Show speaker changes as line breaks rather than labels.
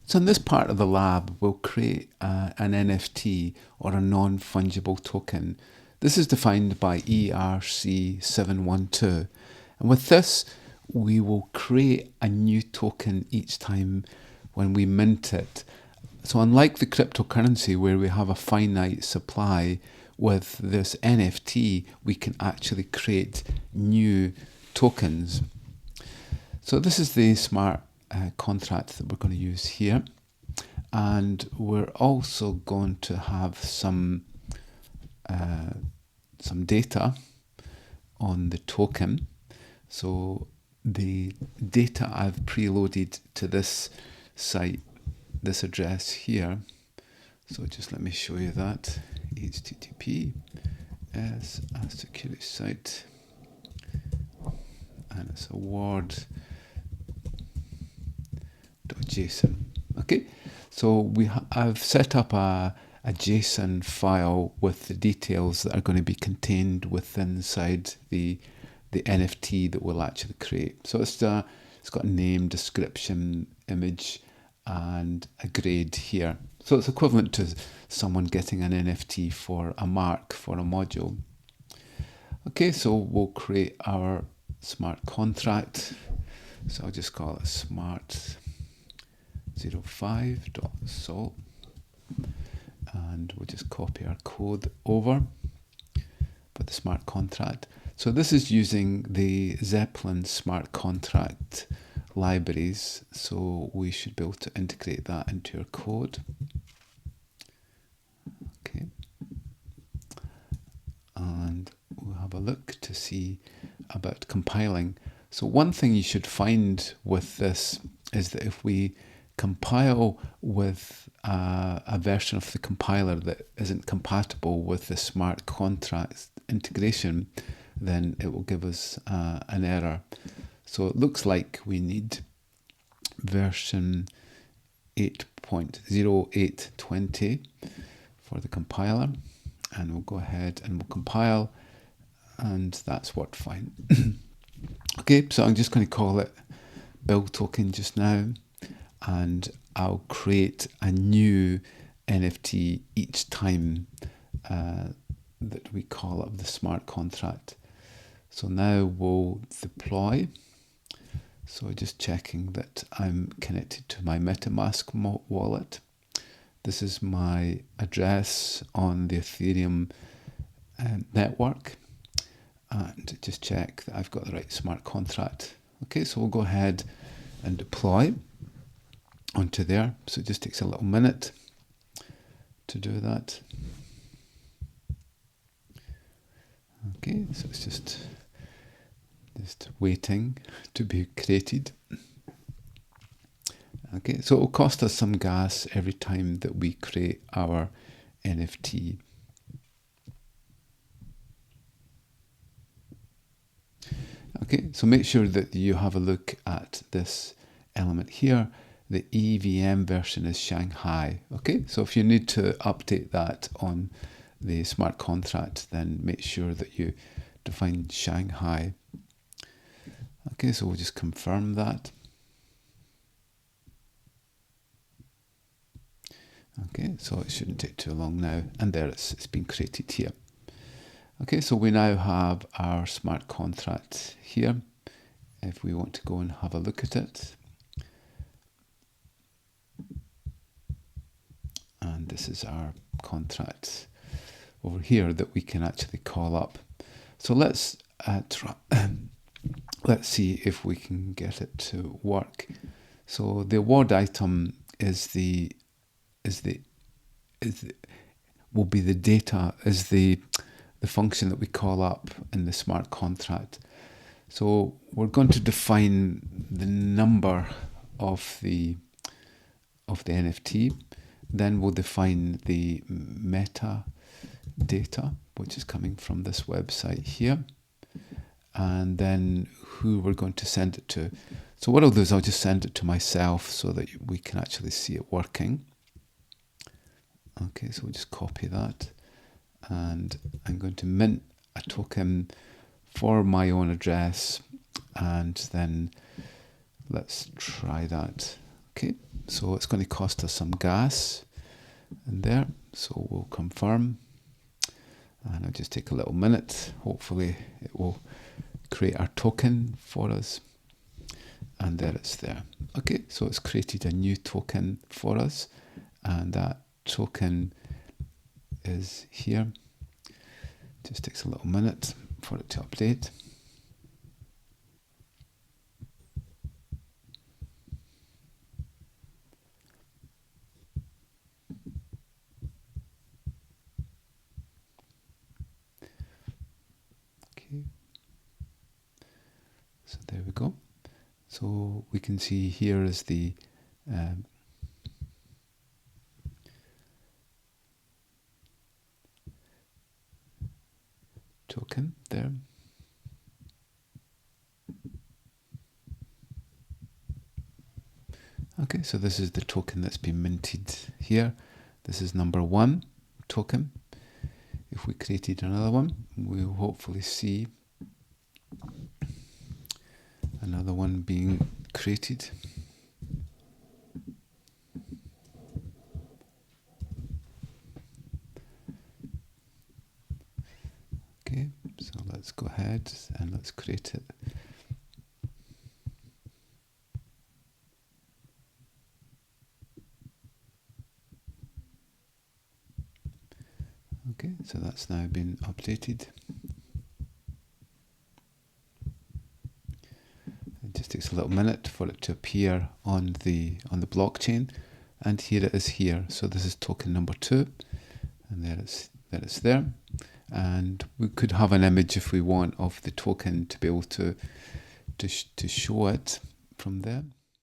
So in this part of the lab, we'll create an NFT or a non-fungible token. This is defined by ERC712. And with this, we will create a new token each time when we mint it. So unlike the cryptocurrency where we have a finite supply, with this NFT, we can actually create new tokens. So this is the smart contract that we're going to use here. And we're also going to have some data on the token. So the data I've preloaded to this site, this address here. So just let me show you that. HTTP as a security site, and it's award.json. Okay, so I've set up a JSON file with the details that are going to be contained inside the NFT that we'll actually create. So it's got a name, description, image, and a grade here. So it's equivalent to someone getting an NFT for a mark for a module. Okay, so we'll create our smart contract. So I'll just call it smart05.sol. And we'll just copy our code over for the smart contract. So this is using the Zeppelin smart contract libraries, so we should be able to integrate that into our code. Okay, and we'll have a look to see about compiling. So one thing you should find with this is that if we compile with a version of the compiler that isn't compatible with the smart contract integration, then it will give us an error. So it looks like we need version 8.0820 for the compiler, and we'll go ahead and we'll compile, and that's worked fine. Okay, so I'm just going to call it build token just now, and I'll create a new NFT each time that we call up the smart contract. So now we'll deploy. So just checking that I'm connected to my MetaMask wallet. This is my address on the Ethereum network. And just check that I've got the right smart contract. Okay, so we'll go ahead and deploy onto there. So it just takes a little minute to do that. Okay, so it's just waiting to be created. Okay, so it will cost us some gas every time that we create our NFT. Okay, so make sure that you have a look at this element here. The EVM version is Shanghai. Okay, so if you need to update that on the smart contract, then make sure that you define Shanghai. Okay, so we'll just confirm that. Okay, so it shouldn't take too long now, and there it's been created here. Okay, so we now have our smart contract here. If we want to go and have a look at it. And this is our contract over here that we can actually call up. So let's let's see if we can get it to work. So the award item will be the data, is the function that we call up in the smart contract. So we're going to define the number of the NFT. Then we'll define the metadata, which is coming from this website here, and then who we're going to send it to. So what I'll do is I'll just send it to myself so that we can actually see it working. Okay, so we'll just copy that, and I'm going to mint a token for my own address, and then let's try that. Okay, so it's going to cost us some gas in there, so we'll confirm, and it'll just take a little minute. Hopefully it will create our token for us, and there it's there. Okay, so it's created a new token for us, and that token is here. Just takes a little minute for it to update. Okay, so there we go. So we can see here is the token there. Okay, so this is the token that's been minted here. This is number 1 token. If we created another one, we'll hopefully see another one being created. Okay, so let's go ahead and let's create it. Okay, so that's now been updated. It just takes a little minute for it to appear on the blockchain, and here it is here. So this is token number 2, and there it's there. And we could have an image if we want of the token to be able to show it from there.